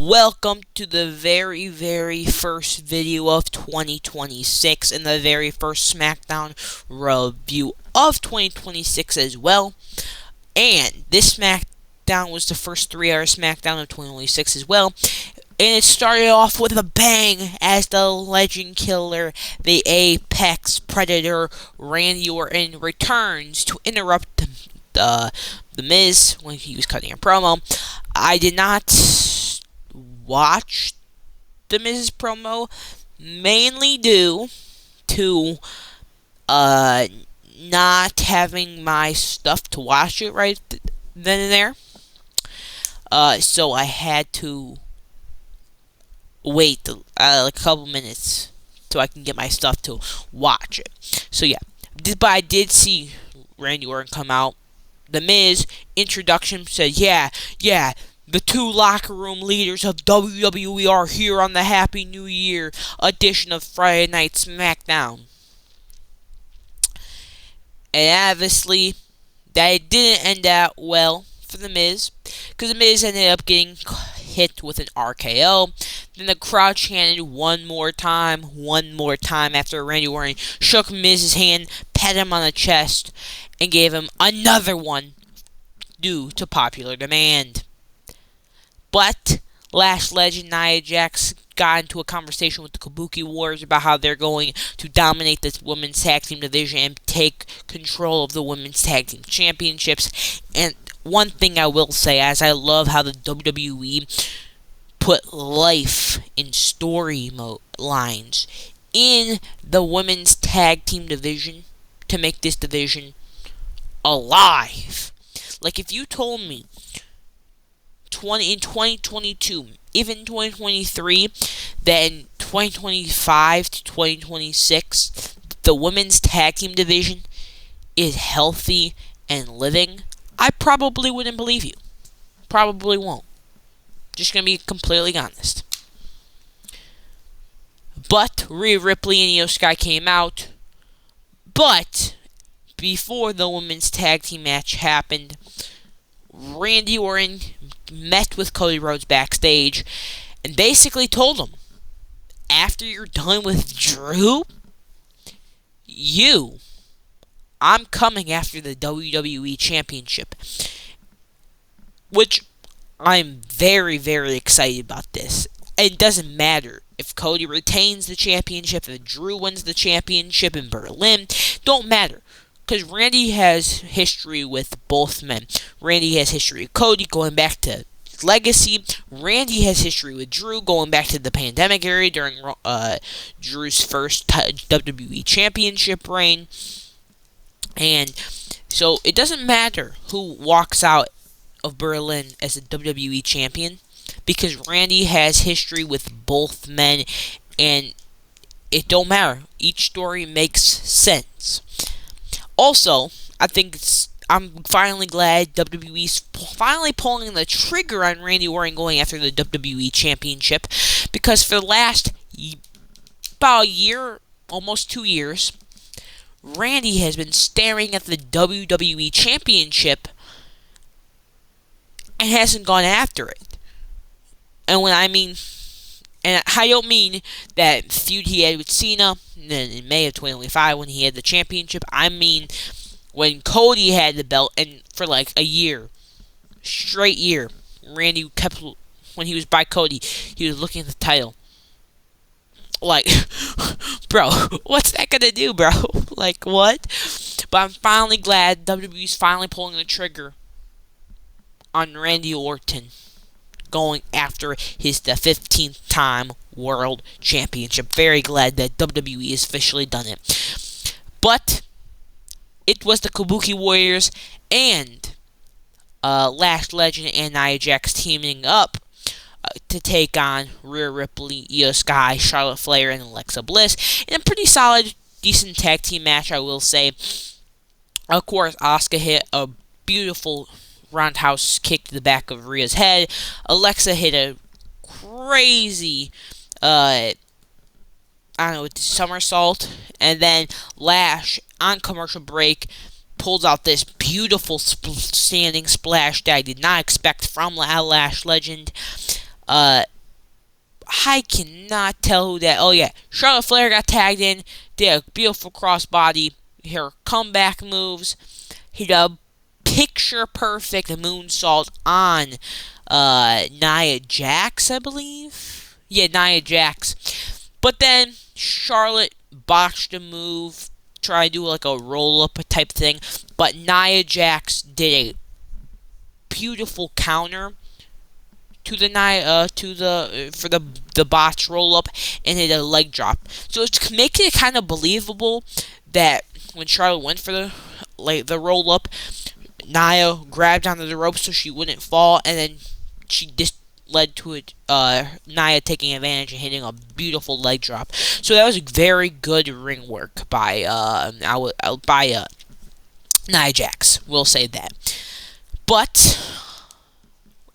Welcome to the very first video of 2026 and the very first SmackDown review of 2026 as well. And this SmackDown was the first 3-hour SmackDown of 2026 as well. And it started off with a bang as the Legend Killer, the Apex Predator, Randy Orton returns to interrupt the Miz when he was cutting a promo. I did not watch the Miz's promo, mainly due to not having my stuff to watch it right then and there. So I had to wait like a couple minutes so I can get my stuff to watch it. So yeah, but I did see Randy Orton come out. The Miz introduction said, yeah, the two locker room leaders of WWE are here on the Happy New Year edition of Friday Night SmackDown. And obviously, that didn't end out well for The Miz, because The Miz ended up getting hit with an RKO. Then the crowd chanted one more time after Randy Orton shook Miz's hand, pat him on the chest, and gave him another one due to popular demand. But Lash legend Nia Jax got into a conversation with the Kabuki Warriors about how they're going to dominate this women's tag team division and take control of the women's tag team championships. And one thing I will say, as I love how the WWE put life in story lines in the women's tag team division to make this division alive. Like, if you told me in 2022, even 2023, that in 2025 to 2026, the women's tag team division is healthy and living, I probably wouldn't believe you. Probably won't. Just gonna be completely honest. But Rhea Ripley and Io Sky came out. But before the women's tag team match happened, Randy Orton met with Cody Rhodes backstage and basically told him, after you're done with Drew, I'm coming after the WWE Championship. Which I'm very excited about this. It doesn't matter if Cody retains the championship, if Drew wins the championship in Berlin. Don't matter. Because Randy has history with both men. Randy has history with Cody going back to Legacy. Randy has history with Drew going back to the pandemic era during Drew's first WWE Championship reign. And so it doesn't matter who walks out of Berlin as a WWE champion, because Randy has history with both men, and it don't matter. Each story makes sense. Also, I'm finally glad WWE's finally pulling the trigger on Randy Orton going after the WWE Championship, because for the last about a year, almost 2 years, Randy has been staring at the WWE Championship and hasn't gone after it. And I don't mean that feud he had with Cena in May of 2025 when he had the championship. I mean when Cody had the belt, and for like a year, straight year, Randy kept, when he was by Cody, he was looking at the title. Like, bro, what's that gonna do, bro? Like, what? But I'm finally glad WWE's finally pulling the trigger on Randy Orton going after the 15th time World Championship. Very glad that WWE has officially done it. But it was the Kabuki Warriors and Lash Legend and Nia Jax teaming up to take on Rhea Ripley, Io Sky, Charlotte Flair, and Alexa Bliss in a pretty solid, decent tag team match, I will say. Of course, Asuka hit a beautiful roundhouse kick to the back of Rhea's head. Alexa hit a crazy, somersault. And then Lash, on commercial break, pulls out this beautiful standing splash that I did not expect from Lash Legend. Uh, I cannot tell who that. Oh yeah, Charlotte Flair got tagged in. Did a beautiful crossbody. Her comeback moves. Hit a picture perfect moonsault on Nia Jax, I believe. Yeah, Nia Jax. But then Charlotte botched a move, tried to do like a roll up type thing. But Nia Jax did a beautiful counter to the for the botch roll up and hit a leg drop. So it's making it kind of believable that when Charlotte went for the roll up, Nia grabbed onto the rope so she wouldn't fall, and then she just led to it. Nia taking advantage and hitting a beautiful leg drop. So that was very good ring work by Nia Jax. We'll say that. But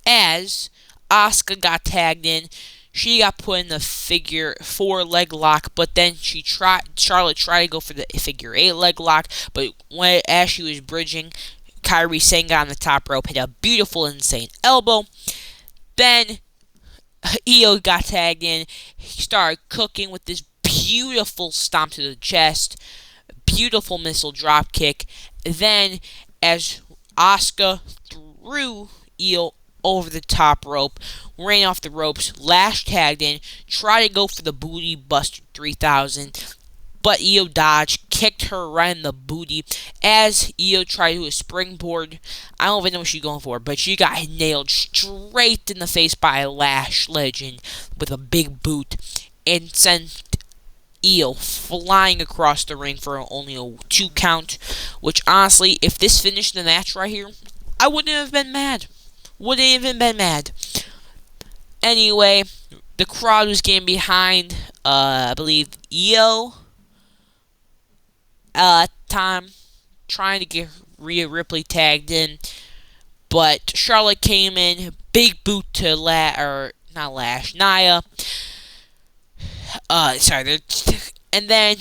as Asuka got tagged in, she got put in the figure 4 leg lock, but then Charlotte tried to go for the figure 8 leg lock, but as she was bridging, Kairi Sane got on the top rope, hit a beautiful insane elbow. Then Io got tagged in. He started cooking with this beautiful stomp to the chest, beautiful missile drop kick. Then as Asuka threw Io over the top rope, ran off the ropes, Lash tagged in, tried to go for the booty buster 3000, but Io dodged, kicked her right in the booty as Io tried to do a springboard. I don't even know what she's going for, but she got nailed straight in the face by a Lash legend with a big boot and sent Io flying across the ring for only a 2 count, which honestly, if this finished the match right here, I wouldn't have been mad. Wouldn't even been mad. Anyway, the crowd was getting behind, I believe, Io time, trying to get Rhea Ripley tagged in, but Charlotte came in, big boot to Nia. And then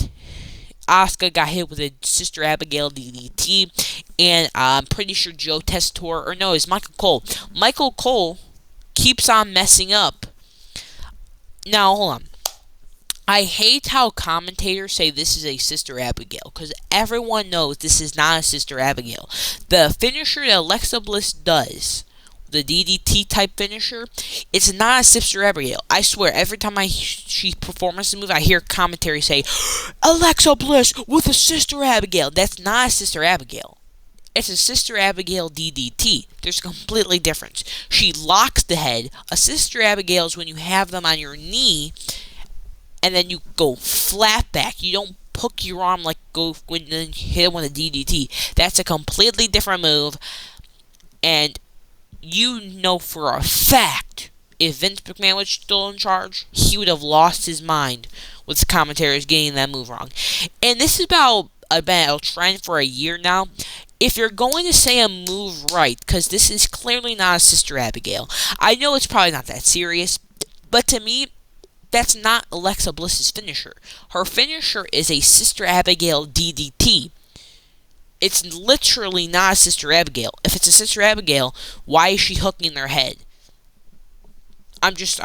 Asuka got hit with a Sister Abigail DDT, and I'm pretty sure Joe Tessitore, or no, it's Michael Cole. Michael Cole keeps on messing up. Now, hold on. I hate how commentators say this is a Sister Abigail, because everyone knows this is not a Sister Abigail. The finisher that Alexa Bliss does, the DDT type finisher, it's not a Sister Abigail. I swear, every time she performs a move, I hear commentary say, Alexa Bliss with a Sister Abigail. That's not a Sister Abigail. It's a Sister Abigail DDT. There's a completely difference. She locks the head. A Sister Abigail is when you have them on your knee, and then you go flat back. You don't hook your arm like go when you hit him with a DDT. That's a completely different move. And you know for a fact, if Vince McMahon was still in charge, he would have lost his mind with the commentators getting that move wrong. And this is about a trend for a year now. If you're going to say a move right, because this is clearly not a Sister Abigail, I know it's probably not that serious, but to me, that's not Alexa Bliss's finisher. Her finisher is a Sister Abigail DDT. It's literally not a Sister Abigail. If it's a Sister Abigail, why is she hooking their head? I'm just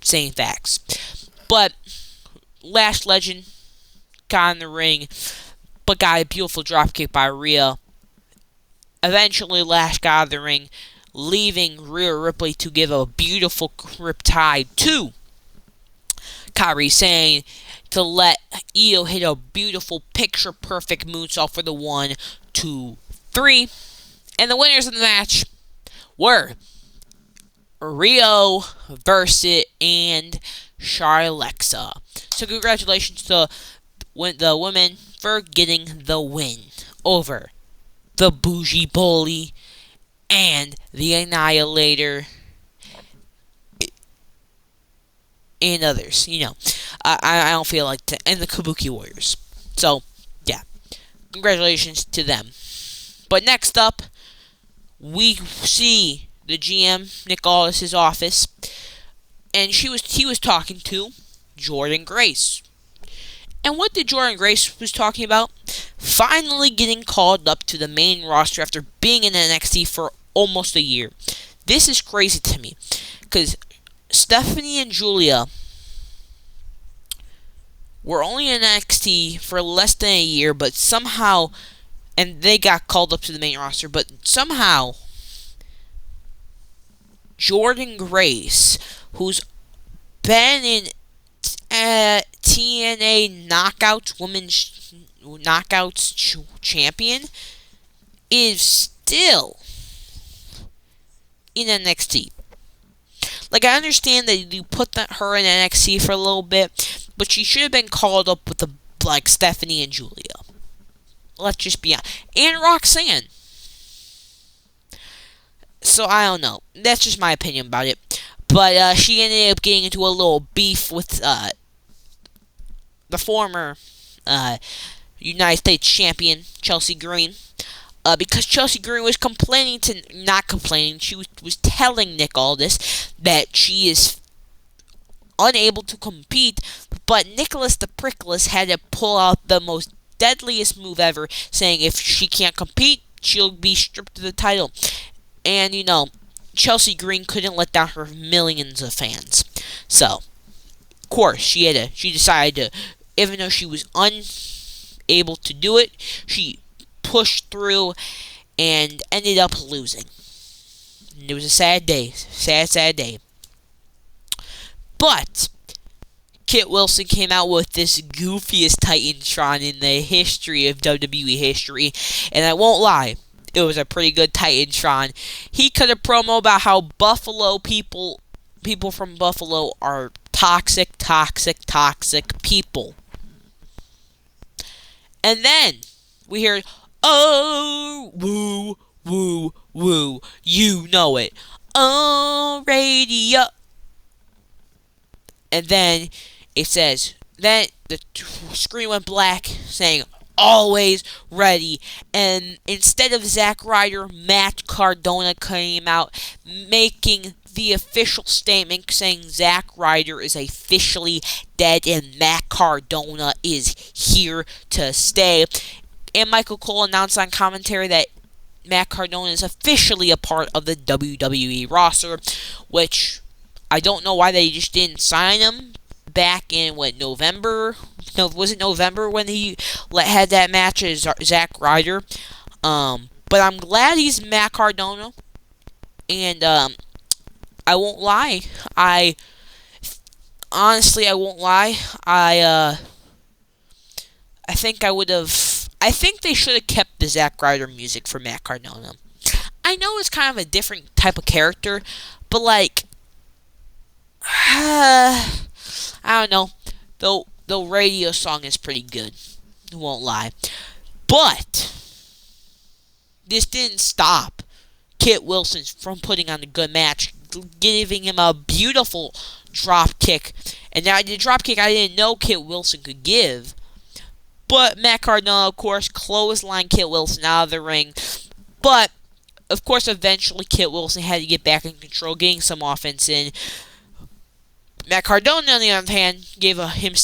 saying facts. But Lash Legend got in the ring, but got a beautiful dropkick by Rhea. Eventually, Lash got out of the ring, leaving Rhea Ripley to give a beautiful riptide to Kairi Sane to let Io hit a beautiful picture-perfect moonsault for the 1, 2, 3. And the winners of the match were Rio versus and Charlexa. So congratulations to the women for getting the win over the Bougie Bully and the Annihilator and others, I don't feel like and the Kabuki Warriors. So, yeah, congratulations to them. But next up, we see the GM, Nick Aldis' office, and he was talking to Jordynne Grace. And what did Jordynne Grace was talking about? Finally getting called up to the main roster after being in NXT for almost a year. This is crazy to me, because Stephanie and Julia were only in NXT for less than a year, but somehow, and they got called up to the main roster, but somehow Jordan Grace, who's been in TNA Knockouts Women's Knockouts Champion, is still in NXT. Like, I understand that you put her in NXT for a little bit, but she should have been called up with Stephanie and Julia. Let's just be honest. And Roxanne. So, I don't know. That's just my opinion about it. But she ended up getting into a little beef with the former United States champion, Chelsea Green. Because Chelsea Green was she was telling Nick Aldis that she is unable to compete, but Nicholas the Prickless had to pull out the most deadliest move ever, saying if she can't compete, she'll be stripped of the title. And, Chelsea Green couldn't let down her millions of fans. So, of course, she decided to, even though she was unable to do it, she pushed through and ended up losing. And it was a sad day. Sad day. But Kit Wilson came out with this goofiest Titantron in the history of WWE history, and I won't lie, it was a pretty good Titantron. He cut a promo about how Buffalo people from Buffalo are toxic people. And then we hear, oh, woo, woo, woo, you know it, oh, radio. And then it says, then the screen went black, saying, always ready. And instead of Zack Ryder, Matt Cardona came out, making the official statement saying Zack Ryder is officially dead and Matt Cardona is here to stay. And Michael Cole announced on commentary that Matt Cardona is officially a part of the WWE roster, which I don't know why they just didn't sign him back in, November? No, was it November when he had that match as Zack Ryder? But I'm glad he's Matt Cardona. And, I won't lie. Honestly, I won't lie. I think they should have kept the Zack Ryder music for Matt Cardona. I know it's kind of a different type of character, but I don't know. The radio song is pretty good. I won't lie. But this didn't stop Kit Wilson from putting on a good match, giving him a beautiful drop kick. And now the drop kick I didn't know Kit Wilson could give. But Matt Cardona, of course, clotheslined Kit Wilson out of the ring. But, of course, eventually Kit Wilson had to get back in control, getting some offense in. Matt Cardona, on the other hand, gave Kit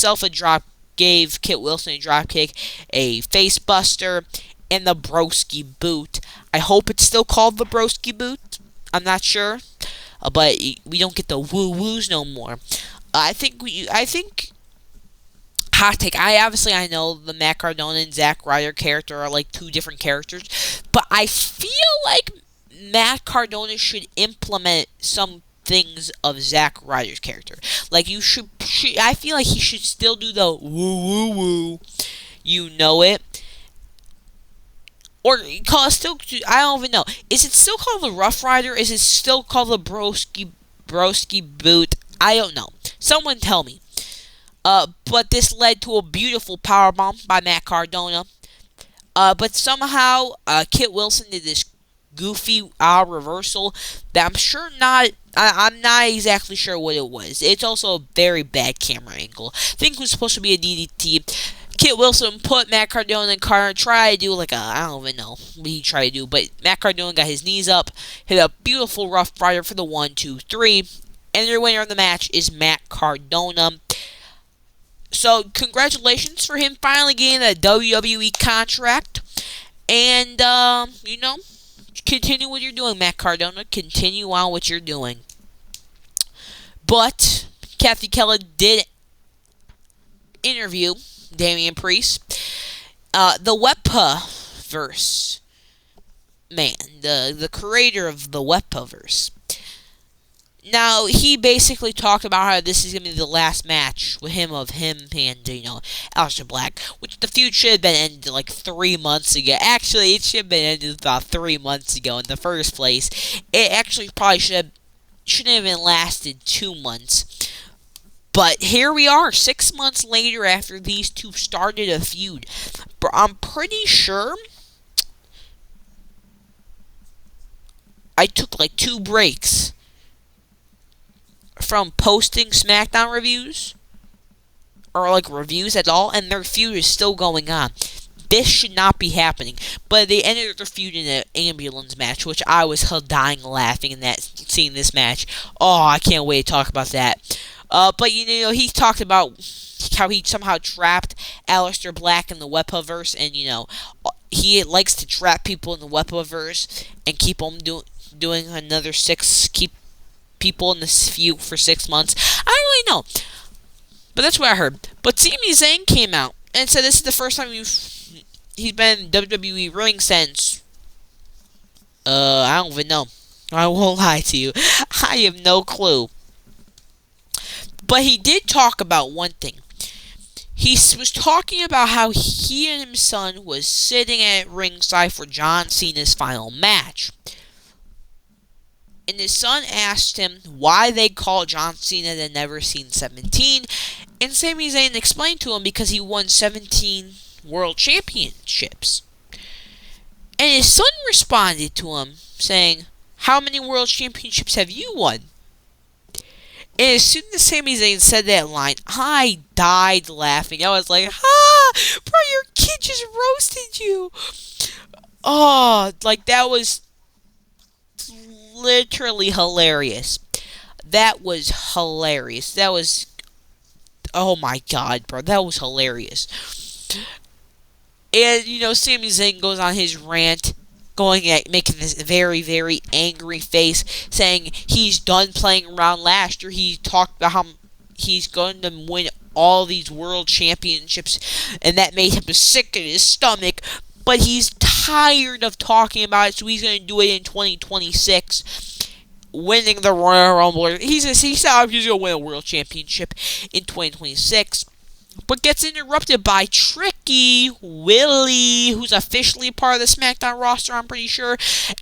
Wilson a drop kick, a face buster, and the broski boot. I hope it's still called the broski boot. I'm not sure, but we don't get the woo woos no more. I think hot take. I know the Matt Cardona and Zack Ryder character are like two different characters, but I feel like Matt Cardona should implement some things of Zack Ryder's character. Like I feel like he should still do the woo woo woo, you know it, or call it still. I don't even know. Is it still called the Rough Rider? Is it still called the broski boot? I don't know. Someone tell me. But this led to a beautiful powerbomb by Matt Cardona. But somehow, Kit Wilson did this goofy reversal that I'm not exactly sure what it was. It's also a very bad camera angle. I think it was supposed to be a DDT. Kit Wilson put Matt Cardona in car and tried to do I don't even know what he tried to do, but Matt Cardona got his knees up, hit a beautiful Rough Rider for the 1, 2, 3, and your winner of the match is Matt Cardona. So, congratulations for him finally getting a WWE contract. And, continue what you're doing, Matt Cardona. Continue on what you're doing. But Kathy Kelly did interview Damian Priest. The Wepaverse man, the creator of the Wepaverse. Now, he basically talked about how this is going to be the last match with him and, Aleister Black, which the feud should have been ended like 3 months ago. Actually, it should have been ended about 3 months ago in the first place. It actually probably shouldn't have even lasted 2 months. But here we are, 6 months later after these two started a feud. But I'm pretty sure I took like 2 breaks from posting SmackDown reviews, or like reviews at all, and their feud is still going on. This should not be happening. But they ended their feud in an ambulance match, which I was dying laughing in that, seeing this match. Oh, I can't wait to talk about that. But he talked about how he somehow trapped Aleister Black in the Wepaverse, and he likes to trap people in the Wepaverse and keep them doing another keep people in this feud for 6 months. I don't really know, but that's what I heard. But Sami Zayn came out and said this is the first time he's been in WWE ring since I don't even know. I won't lie to you. I have no clue. But he did talk about one thing. He was talking about how he and his son was sitting at ringside for John Cena's final match. And his son asked him why they call John Cena the Never Seen 17. And Sami Zayn explained to him because he won 17 world championships. And his son responded to him saying, "How many world championships have you won?" And as soon as Sami Zayn said that line, I died laughing. I was like, bro, your kid just roasted you. Oh, like that was literally hilarious. That was hilarious. That was, oh my god, bro, that was hilarious. And, Sami Zayn goes on his rant, making this very, very angry face, saying he's done playing around last year. He talked about how he's going to win all these world championships, and that made him sick in his stomach. But he's tired of talking about it, so he's going to do it in 2026, winning the Royal Rumble. He said he's going to win a world championship in 2026. But gets interrupted by Tricky Willie, who's officially part of the SmackDown roster, I'm pretty sure.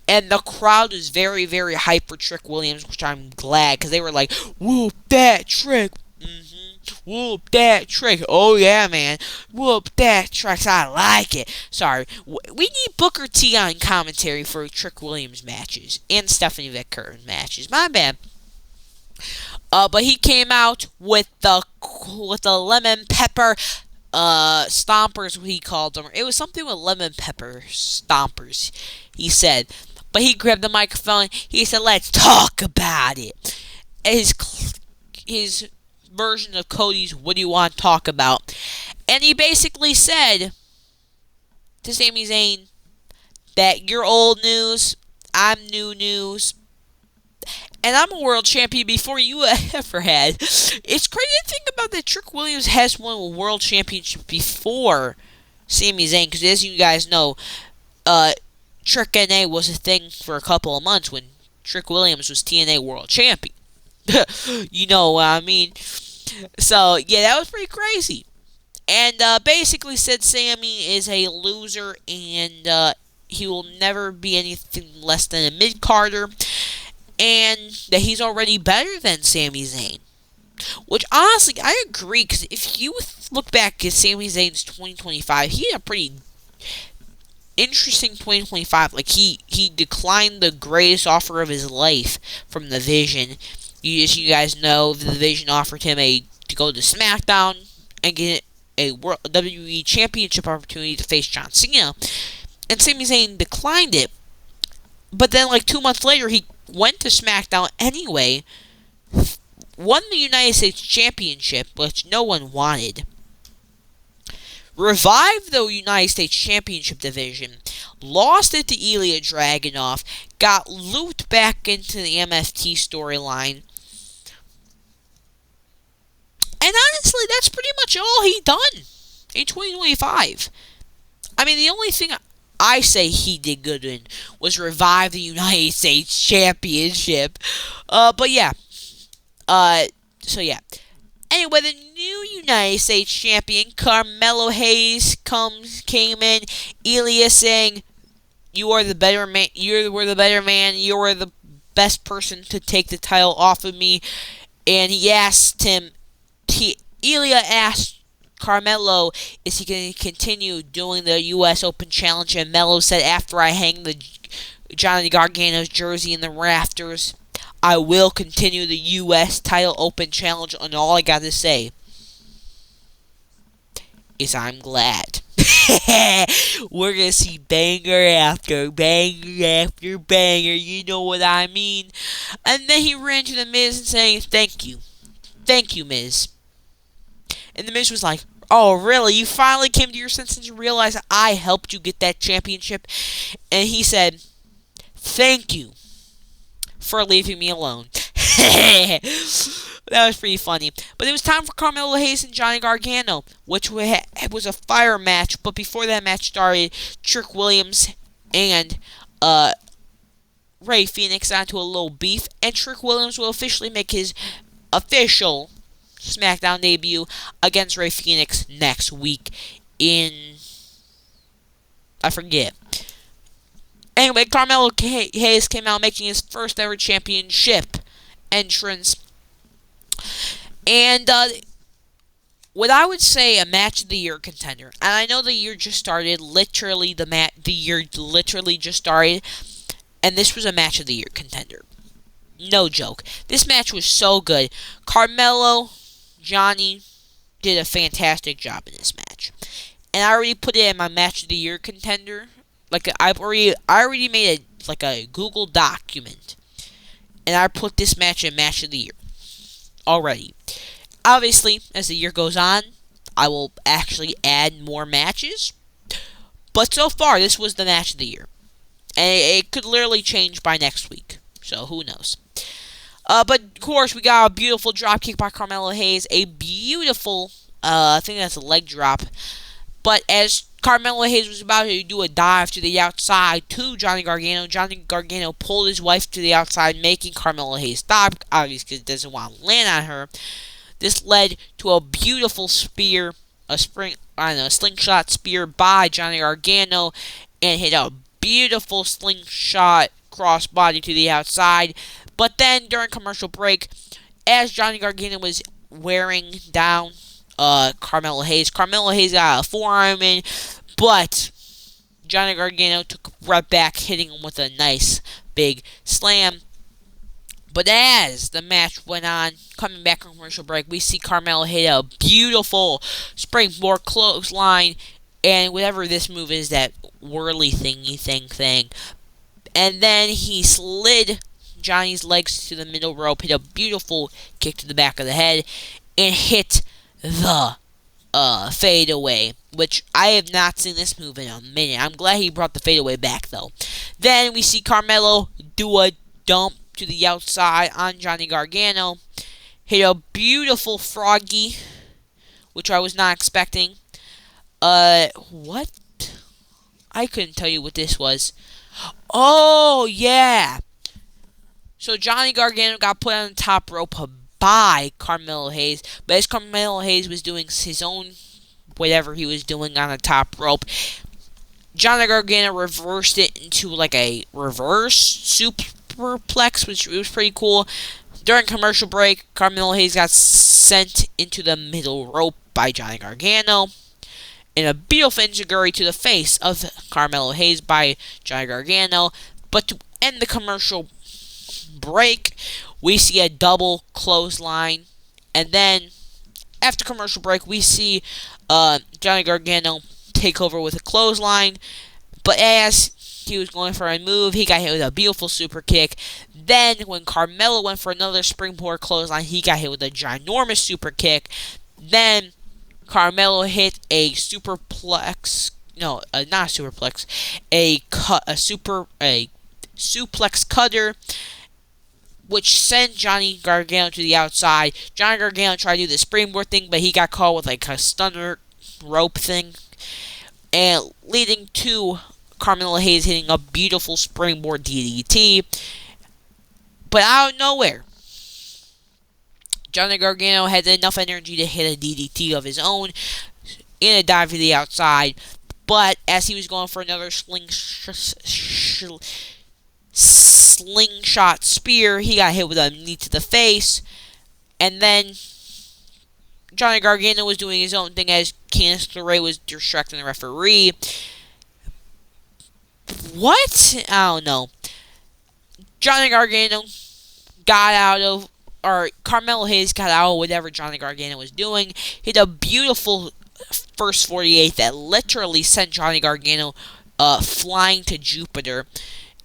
And the crowd is very, very hyped for Trick Williams, which I'm glad, because they were like, whoop that Trick. Whoop that Trick. Oh, yeah, man. Whoop that Trick. I like it. Sorry. We need Booker T on commentary for Trick Williams matches. And Stephanie Victor matches. My bad. But he came out with the lemon pepper stompers, what he called them. It was something with lemon pepper stompers, he said. But he grabbed the microphone. He said, "Let's talk about it." His version of Cody's "What do you want to talk about?" And he basically said to Sami Zayn that you're old news, I'm new news. And I'm a world champion before you ever had. It's crazy to think about that Trick Williams has won a world championship before Sami Zayn. Because as you guys know, Trick NA was a thing for a couple of months when Trick Williams was TNA world champion. You know what I mean? So, yeah, that was pretty crazy. And basically said Sami is a loser and he will never be anything less than a mid-carder. And that he's already better than Sami Zayn. Which, honestly, I agree. Because if you look back at Sami Zayn's 2025, he had a pretty interesting 2025. Like, he declined the greatest offer of his life from the Vision. As you guys know, the Vision offered him to go to SmackDown and get a WWE Championship opportunity to face John Cena. And Sami Zayn declined it. But then, like, 2 months later, he went to SmackDown anyway, won the United States Championship, which no one wanted, revived the United States Championship division, lost it to Ilya Dragunov, got looped back into the MFT storyline, much all he done in 2025. I mean, the only thing I say he did good in was revive the United States Championship. But yeah. So yeah. Anyway, the new United States champion, Carmelo Hayes, came in. Ilya saying, "You are the better man. You were the better man. You are the best person to take the title off of me." And he asked him. Ilya asked Carmelo, "Is he going to continue doing the U.S. Open Challenge?" And Melo said, "After I hang the Johnny Gargano's jersey in the rafters, I will continue the U.S. Title Open Challenge, and all I got to say is I'm glad." We're going to see banger after banger after banger, you know what I mean? And then he ran to the Miz and saying, "Thank you. Thank you, Miz." And the Miz was like, "Oh, really? You finally came to your senses and realized I helped you get that championship?" And he said, "Thank you for leaving me alone." That was pretty funny. But it was time for Carmelo Hayes and Johnny Gargano, which was a fire match. But before that match started, Trick Williams and Ray Phoenix got into a little beef, and Trick Williams will officially make his official SmackDown debut against Ray Phoenix next week in, I forget. Anyway, Carmelo Hayes came out making his first ever championship entrance. And what I would say a match of the year contender. And I know the year just started. Literally, the year literally just started. And this was a match of the year contender. No joke. This match was so good. Carmelo, Johnny did a fantastic job in this match. And I already put it in my match of the year contender. Like I already made a Google document, and I put this match in match of the year already. Obviously, as the year goes on, I will actually add more matches. But so far, this was the match of the year, and it could literally change by next week. So who knows? But of course, we got a beautiful dropkick by Carmelo Hayes, a beautiful, I think that's a leg drop. But as Carmelo Hayes was about to do a dive to the outside to Johnny Gargano, Johnny Gargano pulled his wife to the outside, making Carmelo Hayes stop, obviously because he doesn't want to land on her. This led to a beautiful spear, a slingshot spear by Johnny Gargano, and hit a beautiful slingshot crossbody to the outside. But then during commercial break, as Johnny Gargano was wearing down Carmelo Hayes got a forearm in, but Johnny Gargano took right back, hitting him with a nice big slam. But as the match went on, coming back from commercial break, we see Carmelo hit a beautiful springboard clothesline, and whatever this move is, that whirly thingy thing. And then he slid Johnny's legs to the middle rope, hit a beautiful kick to the back of the head, and hit the fadeaway, which I have not seen this move in a minute. I'm glad he brought the fadeaway back, though. Then we see Carmelo do a dump to the outside on Johnny Gargano, hit a beautiful froggy, which I was not expecting. What? I couldn't tell you what this was. Oh, yeah. So Johnny Gargano got put on the top rope by Carmelo Hayes, but as Carmelo Hayes was doing his own whatever he was doing on the top rope, Johnny Gargano reversed it into like a reverse superplex, which was pretty cool. During commercial break, Carmelo Hayes got sent into the middle rope by Johnny Gargano, and a beautiful enziguri to the face of Carmelo Hayes by Johnny Gargano. But to end the commercial break, we see a double clothesline, and then after commercial break, we see Johnny Gargano take over with a clothesline. But as he was going for a move, he got hit with a beautiful super kick. Then when Carmelo went for another springboard clothesline, he got hit with a ginormous super kick. Then Carmelo hit a superplex. No, not a superplex. A suplex cutter. which sent Johnny Gargano to the outside. Johnny Gargano tried to do the springboard thing, but he got caught with like a stunner rope thing, and leading to Carmelo Hayes hitting a beautiful springboard DDT. But out of nowhere, Johnny Gargano had enough energy to hit a DDT of his own in a dive to the outside. But as he was going for another slingshot spear, he got hit with a knee to the face. And then Johnny Gargano was doing his own thing as Candice LeRae was distracting the referee. What? I don't know. Johnny Gargano got out of, or Carmelo Hayes got out of whatever Johnny Gargano was doing. Hit a beautiful first 48 that literally sent Johnny Gargano flying to Jupiter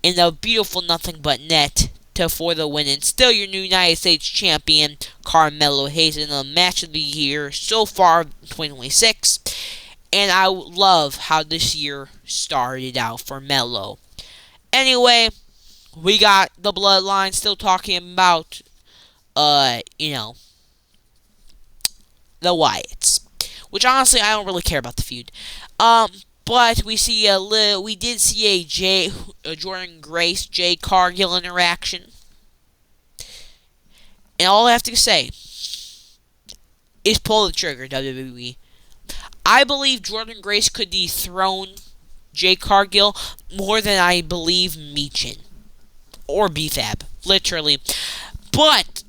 in a beautiful nothing but net for the win. And still your new United States champion, Carmelo Hayes, in the match of the year so far, 2026. And I love how this year started out for Melo. Anyway, we got the Bloodline still talking about, the Wyatts. Which honestly, I don't really care about the feud. But we did see a Jordan Grace, Jay Cargill interaction. And all I have to say is pull the trigger, WWE. I believe Jordan Grace could dethrone Jay Cargill more than I believe Meechin. Or BFAB, literally. But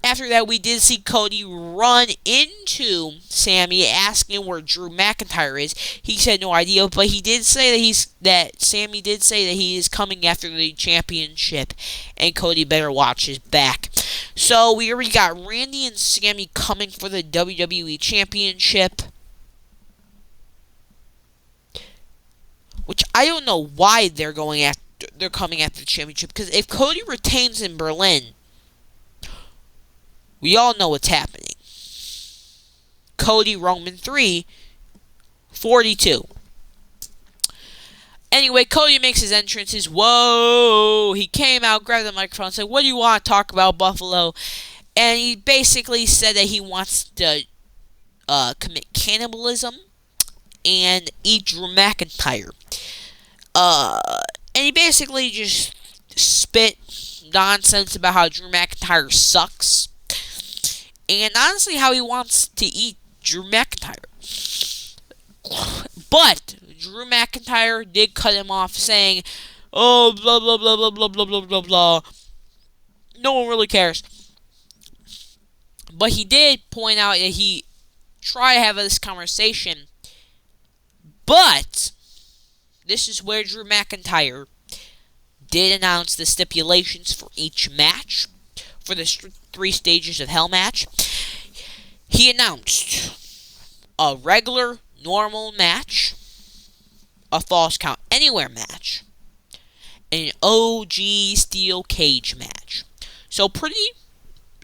after that, we did see Cody run into Sammy, asking where Drew McIntyre is. He said no idea, but he did say that Sammy did say that he is coming after the championship, and Cody better watch his back. So we already got Randy and Sammy coming for the WWE Championship, which I don't know why they're coming after the championship. Because if Cody retains in Berlin, we all know what's happening. Cody Roman 3, 42. Anyway, Cody makes his entrances. Whoa! He came out, grabbed the microphone, and said, "What do you want to talk about, Buffalo?" And he basically said that he wants to commit cannibalism and eat Drew McIntyre. And he basically just spit nonsense about how Drew McIntyre sucks. And honestly, how he wants to eat Drew McIntyre. But Drew McIntyre did cut him off, saying, "Oh, blah, blah, blah, blah, blah, blah, blah, blah, blah. No one really cares." But he did point out that he tried to have this conversation. But this is where Drew McIntyre did announce the stipulations for each match. For the 3 stages of Hell match, he announced a regular, normal match, a Falls Count Anywhere match, and an OG Steel Cage match. So pretty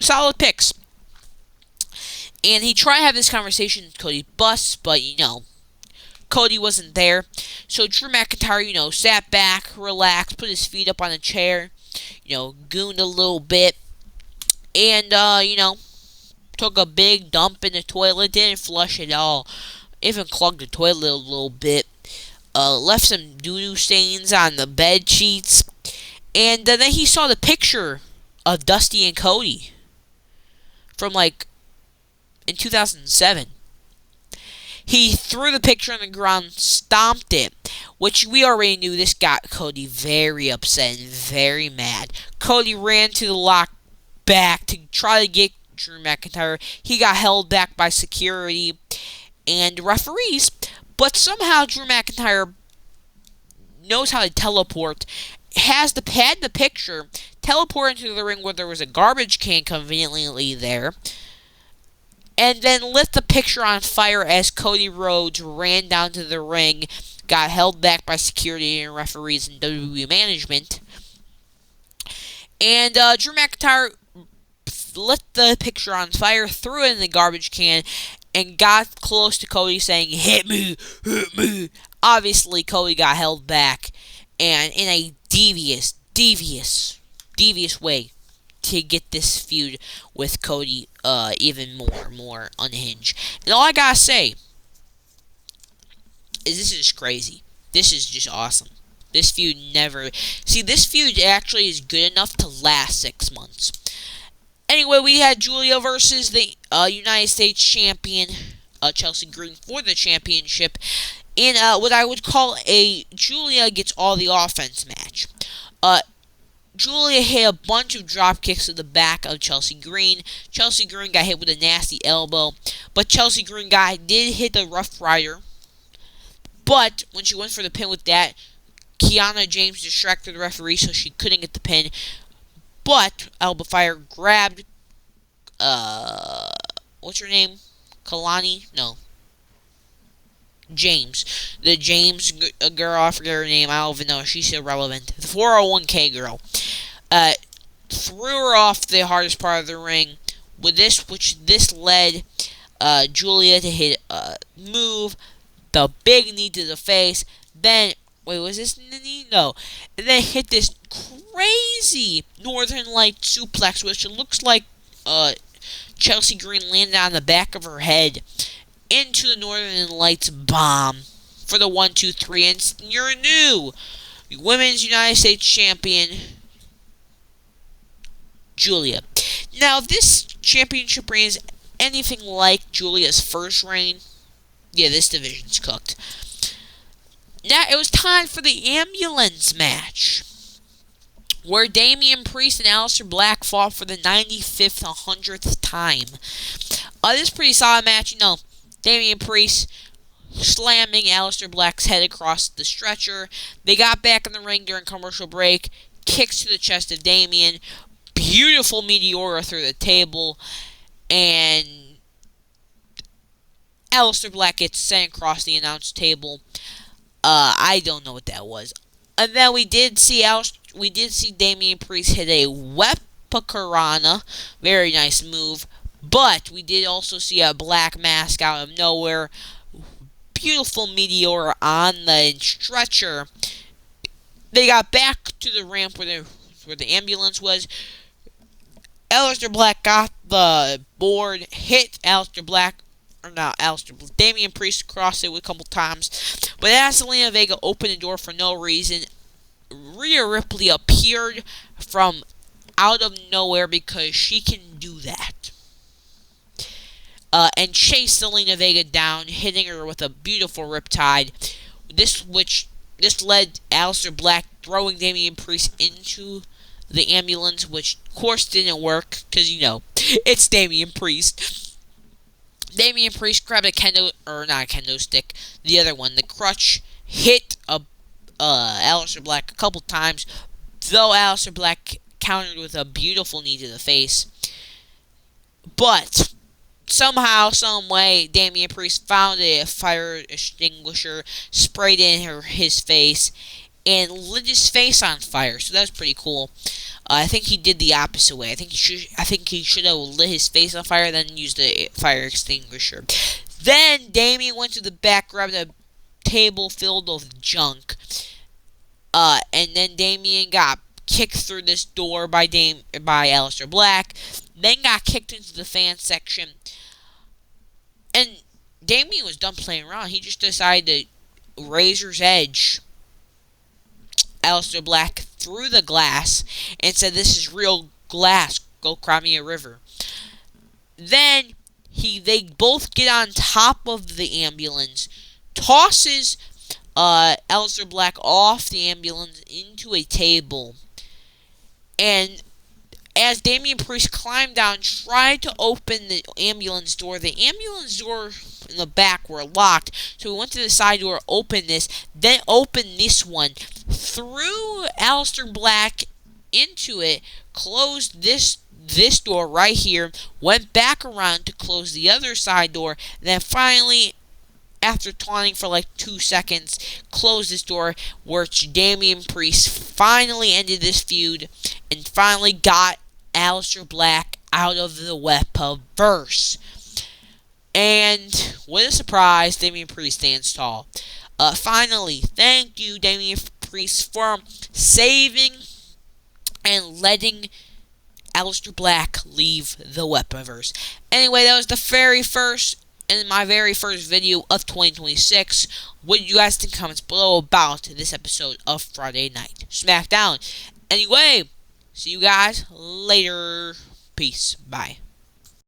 solid picks. And he tried to have this conversation with Cody Buss, but Cody wasn't there. So Drew McIntyre, sat back, relaxed, put his feet up on a chair, gooned a little bit. And, took a big dump in the toilet. Didn't flush at all. Even clogged the toilet a little bit. Left some doo-doo stains on the bed sheets. And then he saw the picture of Dusty and Cody from, in 2007. He threw the picture on the ground, stomped it, which we already knew this got Cody very upset and very mad. Cody ran to the lock back to try to get Drew McIntyre. He got held back by security and referees, but somehow Drew McIntyre knows how to teleport, had the picture, teleport into the ring where there was a garbage can conveniently there, and then lit the picture on fire as Cody Rhodes ran down to the ring, got held back by security and referees and WWE management. And Drew McIntyre lit the picture on fire, threw it in the garbage can, and got close to Cody saying, "Hit me, hit me." Obviously, Cody got held back, and in a devious way, to get this feud with Cody even more unhinged. And all I gotta say is this is crazy. This is just awesome. This feud never... See, this feud actually is good enough to last 6 months. Anyway, we had Julia versus the United States champion, Chelsea Green, for the championship in what I would call a Julia gets all the offense match. Julia hit a bunch of drop kicks to the back of Chelsea Green. Chelsea Green got hit with a nasty elbow, but Chelsea Green did hit the Rough Rider. But when she went for the pin with that, Kiana James distracted the referee so she couldn't get the pin. But Alba Fire grabbed, what's her name? Kalani? No. James. The James girl, I forget her name. I don't even know. She's irrelevant. The 401k girl. Threw her off the hardest part of the ring. With this led Julia to hit a move. The big knee to the face. Then, wait, was this the knee? No. And then hit this crazy Northern Light suplex, which looks like Chelsea Green landed on the back of her head into the Northern Lights bomb for the 1, 2, 3. And your new Women's United States Champion, Julia. Now, if this championship reign is anything like Julia's first reign, yeah, this division's cooked. Now, it was time for the ambulance match, where Damian Priest and Aleister Black fought for the 95th, 100th time. This is a pretty solid match, Damian Priest slamming Aleister Black's head across the stretcher. They got back in the ring during commercial break. Kicks to the chest of Damian. Beautiful Meteora through the table. And Aleister Black gets sent across the announce table. I don't know what that was. And then we did see Damian Priest hit a Wepakarana. Very nice move. But we did also see a black mask out of nowhere. Beautiful Meteor on the stretcher. They got back to the ramp where the ambulance was. Aleister Black got the board, hit Damian Priest crossed it a couple times. But as Zelina Vega opened the door for no reason, Rhea Ripley appeared from out of nowhere because she can do that. And chased Zelina Vega down, hitting her with a beautiful riptide. This led Aleister Black throwing Damian Priest into the ambulance, which of course didn't work because it's Damian Priest. Damian Priest grabbed not a kendo stick, the other one, the crutch, hit Aleister Black a couple times, though Aleister Black countered with a beautiful knee to the face. But somehow, some way, Damian Priest found a fire extinguisher, sprayed it in his face, and lit his face on fire. So that was pretty cool. I think he did the opposite way. I think he should have lit his face on fire, then used the fire extinguisher. Then Damian went to the back, grabbed a table filled with junk, and then Damian got kicked through this door by Aleister Black. Then got kicked into the fan section. And Damian was done playing around. He just decided to razor's edge Aleister Black through the glass and said, "This is real glass. Go cry me a river." Then they both get on top of the ambulance, tosses Aleister Black off the ambulance into a table, and as Damian Priest climbed down, tried to open the ambulance door in the back were locked, so he went to the side door, opened this, then opened this one, threw Aleister Black into it, closed this door right here, went back around to close the other side door, then finally, after taunting for like 2 seconds, closed this door, which Damian Priest finally ended this feud, and finally got Aleister Black out of the Wepaverse. And what a surprise, Damian Priest stands tall. Finally, thank you, Damian Priest, for saving and letting Aleister Black leave the Weaponverse. Anyway, that was the very first in my very first video of 2026. What do you guys think? Comments below about this episode of Friday Night SmackDown. Anyway, see you guys later. Peace. Bye.